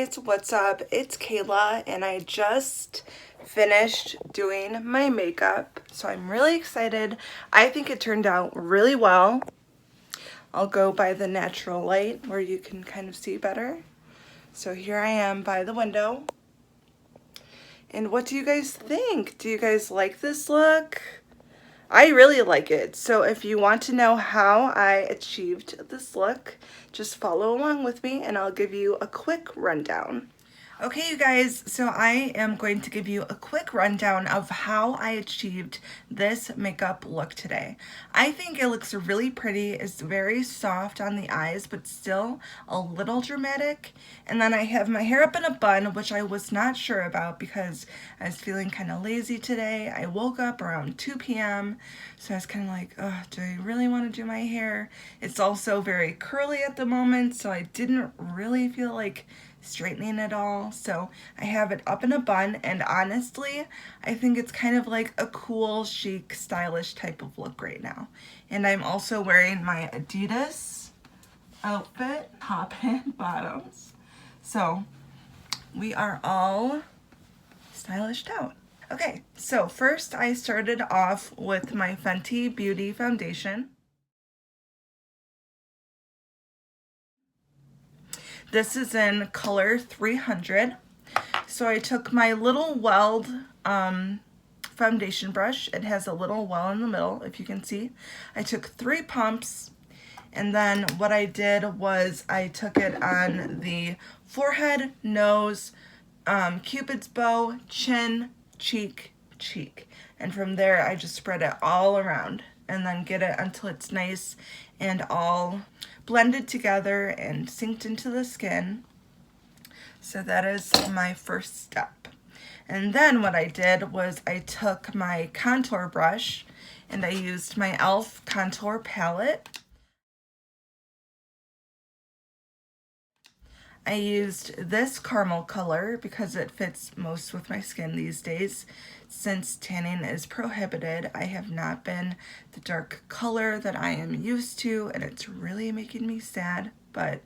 guys, what's up? It's Kayla and I just finished doing my makeup, so I'm really excited. I think it turned out really well. I'll go by the natural light where you can kind of see better. So here I am by the window. And what do you guys think? Do you guys like this look? I really like it. So if you want to know how I achieved this look, just follow along with me and I'll give you a quick rundown. Okay, you guys, so I am going to give you a quick rundown of how I achieved this makeup look today. I think it looks really pretty. It's very soft on the eyes, but still a little dramatic. And then I have my hair up in a bun, which I was not sure about because I was feeling kind of lazy today. I woke up around 2 p.m., so I was kind of like, oh, do I really want to do my hair? It's also very curly at the moment, so I didn't really feel like straightening it all, so I have it up in a bun, and honestly I think it's kind of like a cool, chic, stylish type of look right now. And I'm also wearing my Adidas outfit, top and bottoms, so we are all stylished out. Okay, so first I started off with my Fenty Beauty foundation. This is in color 300. So I took my little weld foundation brush. It has a little well in the middle, if you can see. I took 3 pumps, and then what I did was I took it on the forehead, nose, cupid's bow, chin, cheek, cheek. And from there I just spread it all around and then get it until it's nice and all blended together and synced into the skin. So that is my first step. And then what I did was I took my contour brush and I used my e.l.f. contour palette. I used this caramel color because it fits most with my skin these days. Since tanning is prohibited, I have not been the dark color that I am used to, and it's really making me sad, but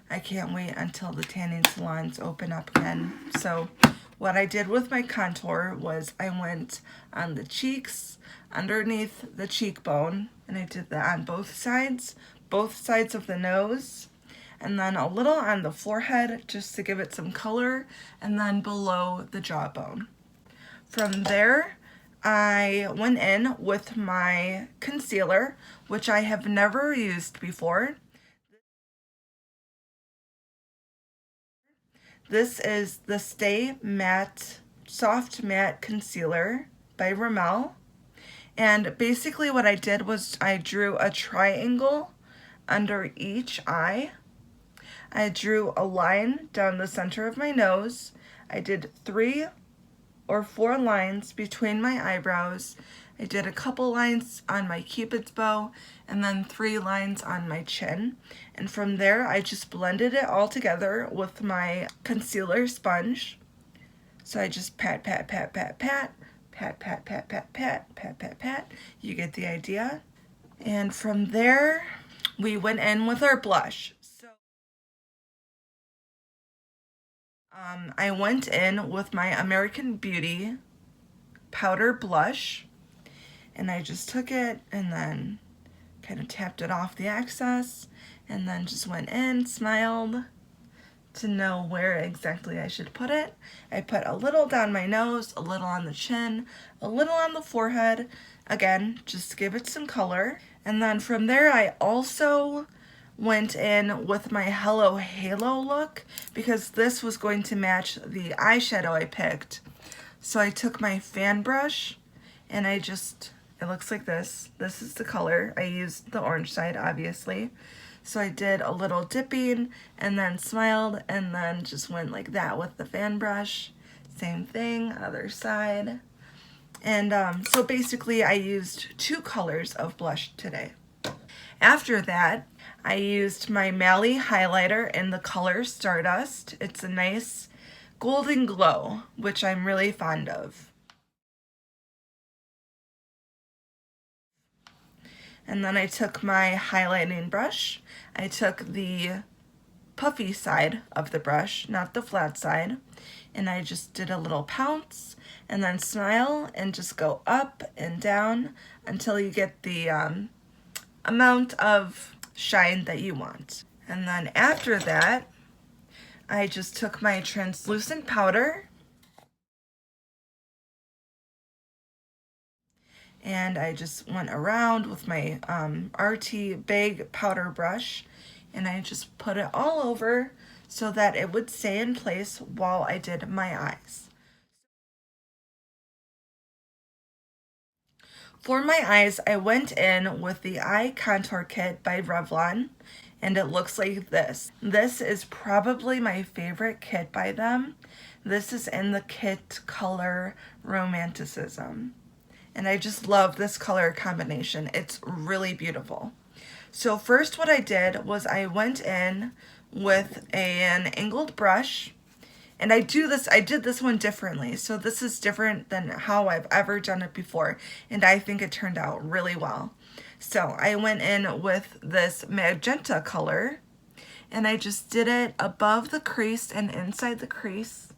I can't wait until the tanning salons open up again. So what I did with my contour was I went on the cheeks, underneath the cheekbone, and I did that on both sides of the nose, and then a little on the forehead just to give it some color, and then below the jawbone. From there, I went in with my concealer, which I have never used before. This is the Stay Matte Soft Matte Concealer by Rimmel. And basically what I did was I drew a triangle under each eye. I drew a line down the center of my nose. I did 3 or 4 lines between my eyebrows. I did a couple lines on my cupid's bow and then 3 lines on my chin. And from there, I just blended it all together with my concealer sponge. So I just pat, pat, pat, pat, pat, pat, pat, pat, pat, pat, pat, pat, pat. You get the idea. And from there, we went in with our blush. I went in with my American Beauty powder blush, and I just took it and then kind of tapped it off the excess, and then just went in, smiled to know where exactly I should put it. I put a little down my nose, a little on the chin, a little on the forehead, again, just to give it some color. And then from there, I also went in with my Hello Halo look because this was going to match the eyeshadow I picked. So I took my fan brush and it looks like this. This is the color. I used the orange side, obviously. So I did a little dipping and then smiled and then just went like that with the fan brush. Same thing, other side. And so basically I used 2 colors of blush today. After that, I used my Mally highlighter in the color Stardust. It's a nice golden glow, which I'm really fond of. And then I took my highlighting brush. I took the puffy side of the brush, not the flat side. And I just did a little pounce and then smile and just go up and down until you get the amount of shine that you want. And then after that, I just took my translucent powder and I just went around with my RT big powder brush and I just put it all over so that it would stay in place while I did my eyes. For my eyes, I went in with the Eye Contour Kit by Revlon, and it looks like this. This is probably my favorite kit by them. This is in the kit color Romanticism. And I just love this color combination. It's really beautiful. So first what I did was I went in with an angled brush, and I did this one differently. So this is different than how I've ever done it before, and I think it turned out really well. So I went in with this magenta color, and I just did it above the crease and inside the crease.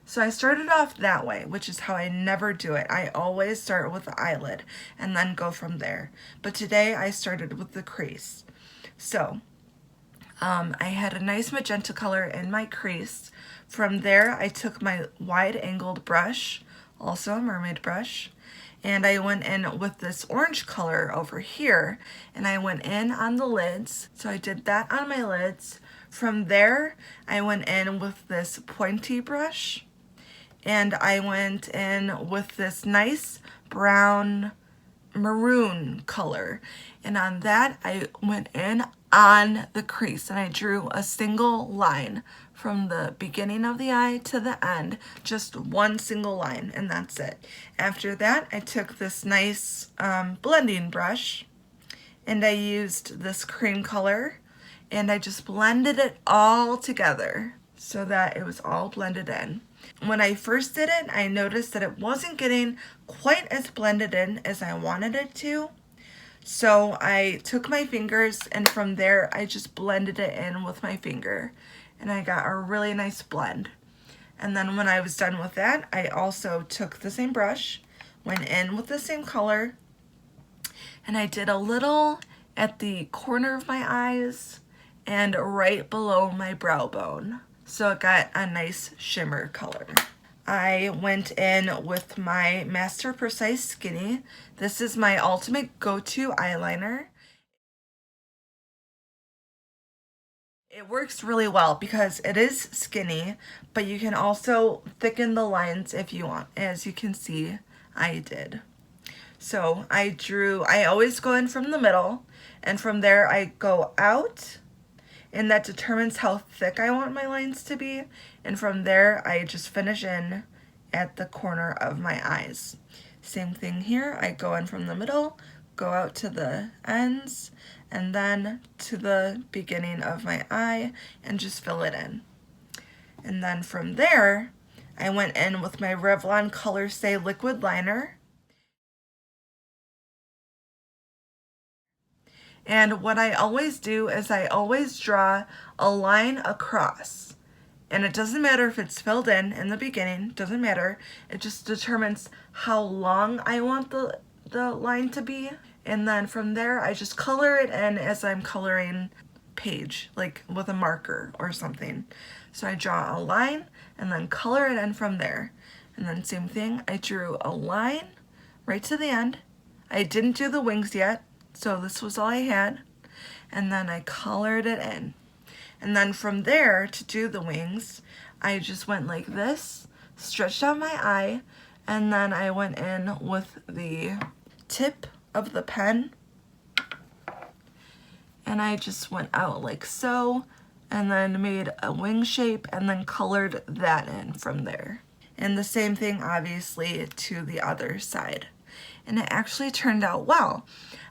So I started off that way, which is how I never do it. I always start with the eyelid and then go from there. But today I started with the crease. So I had a nice magenta color in my crease. From there, I took my wide angled brush, also a mermaid brush, and I went in with this orange color over here, and I went in on the lids. So I did that on my lids. From there, I went in with this pointy brush, and I went in with this nice brown maroon color. And on that, I went in on the crease and I drew a single line from the beginning of the eye to the end, just one single line, and that's it. After that, I took this nice blending brush and I used this cream color and I just blended it all together so that it was all blended in. When I first did it, I noticed that it wasn't getting quite as blended in as I wanted it to. So I took my fingers and from there I just blended it in with my finger and I got a really nice blend. And then when I was done with that, I also took the same brush, went in with the same color, and I did a little at the corner of my eyes and right below my brow bone. So it got a nice shimmer color. I went in with my Master Precise Skinny. This is my ultimate go-to eyeliner. It works really well because it is skinny, but you can also thicken the lines if you want. As you can see, I did. So I always go in from the middle, and from there I go out, and that determines how thick I want my lines to be. And from there, I just finish in at the corner of my eyes. Same thing here, I go in from the middle, go out to the ends, and then to the beginning of my eye, and just fill it in. And then from there, I went in with my Revlon Color Stay Liquid Liner. And what I always do is I always draw a line across. And it doesn't matter if it's filled in the beginning, doesn't matter. It just determines how long I want the line to be. And then from there, I just color it in as I'm coloring page, like with a marker or something. So I draw a line and then color it in from there. And then same thing, I drew a line right to the end. I didn't do the wings yet, so this was all I had. And then I colored it in. And then from there, to do the wings, I just went like this, stretched out my eye, and then I went in with the tip of the pen, and I just went out like so, and then made a wing shape, and then colored that in from there. And the same thing, obviously, to the other side. And it actually turned out well.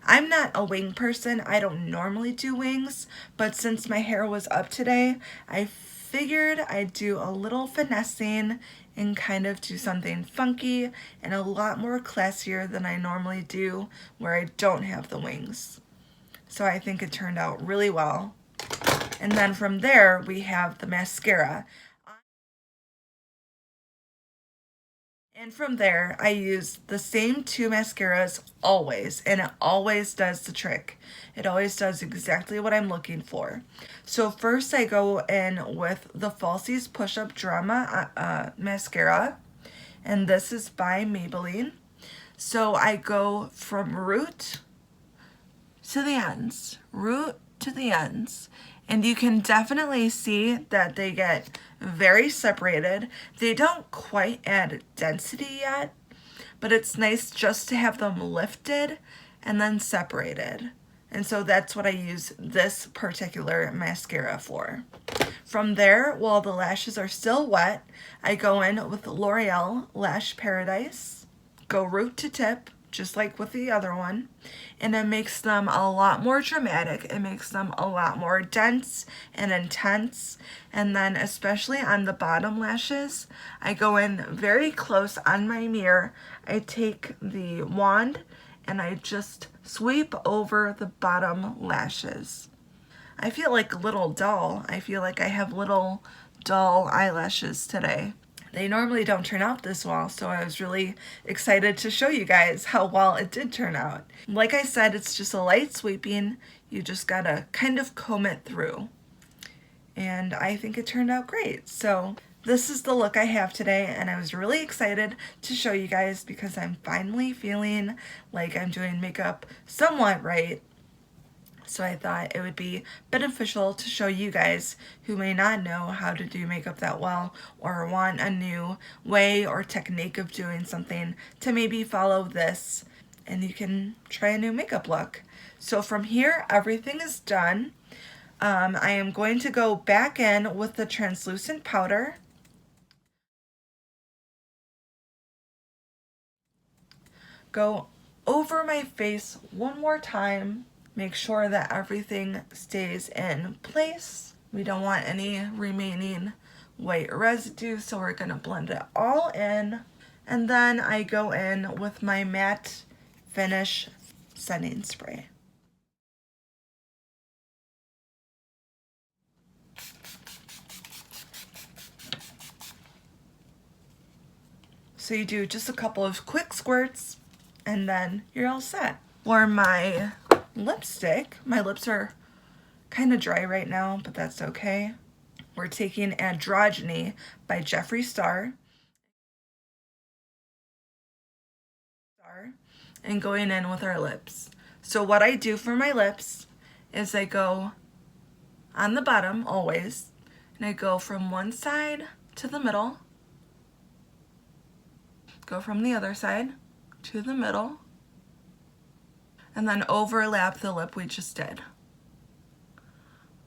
I'm not a wing person. I don't normally do wings, but since my hair was up today, I figured I'd do a little finessing and kind of do something funky and a lot more classier than I normally do where I don't have the wings. So I think it turned out really well. And then from there, we have the mascara. And from there, I use the same two mascaras always, and it always does the trick. It always does exactly what I'm looking for. So first I go in with the Falsies Push-Up Drama mascara, and this is by Maybelline. So I go from root to the ends, root to the ends. And you can definitely see that they get very separated. They don't quite add density yet, but it's nice just to have them lifted and then separated. And so that's what I use this particular mascara for. From there, while the lashes are still wet, I go in with L'Oreal Lash Paradise, go root to tip, just like with the other one, and it makes them a lot more dramatic. It makes them a lot more dense and intense. And then especially on the bottom lashes, I go in very close on my mirror. I take the wand and I just sweep over the bottom lashes. I feel like a little doll. I feel like I have little doll eyelashes today. They normally don't turn out this well, so I was really excited to show you guys how well it did turn out. Like I said, it's just a light sweeping. You just gotta kind of comb it through. And I think it turned out great. So this is the look I have today, and I was really excited to show you guys because I'm finally feeling like I'm doing makeup somewhat right. So I thought it would be beneficial to show you guys who may not know how to do makeup that well or want a new way or technique of doing something to maybe follow this and you can try a new makeup look. So from here, everything is done. I am going to go back in with the translucent powder. Go over my face one more time. Make sure that everything stays in place. We don't want any remaining white residue, so we're gonna blend it all in. And then I go in with my matte finish setting spray. So you do just a couple of quick squirts and then you're all set. For my lipstick, my lips are kind of dry right now, but that's okay. We're taking Androgyny by Jeffree Star and going in with our lips. So what I do for my lips is I go on the bottom always, and I go from one side to the middle, go from the other side to the middle, and then overlap the lip we just did.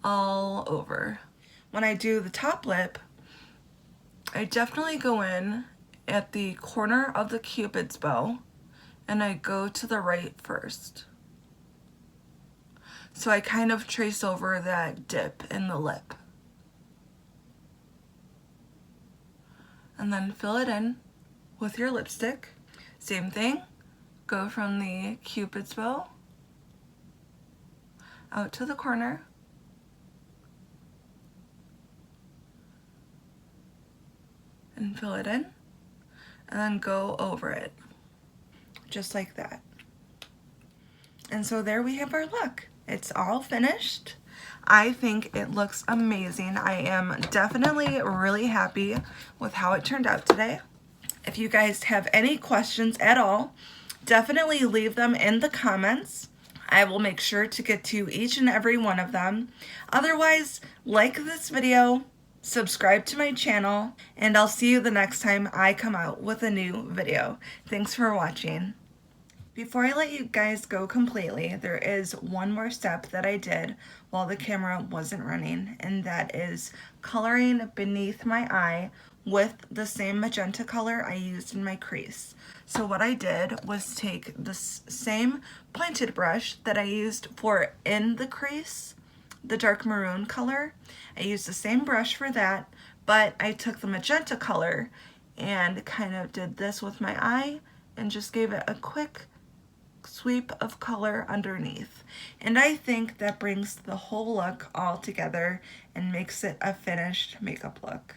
All over. When I do the top lip, I definitely go in at the corner of the Cupid's bow and I go to the right first. So I kind of trace over that dip in the lip. And then fill it in with your lipstick. Same thing, go from the Cupid's bow out to the corner. And fill it in, and then go over it, just like that. And so there we have our look. It's all finished. I think it looks amazing. I am definitely really happy with how it turned out today. If you guys have any questions at all, definitely leave them in the comments. I will make sure to get to each and every one of them. Otherwise, like this video, subscribe to my channel, and I'll see you the next time I come out with a new video. Thanks for watching. Before I let you guys go completely, there is one more step that I did while the camera wasn't running, and that is coloring beneath my eye with the same magenta color I used in my crease. So what I did was take the same pointed brush that I used for in the crease, the dark maroon color. I used the same brush for that, but I took the magenta color and kind of did this with my eye and just gave it a quick sweep of color underneath. And I think that brings the whole look all together and makes it a finished makeup look.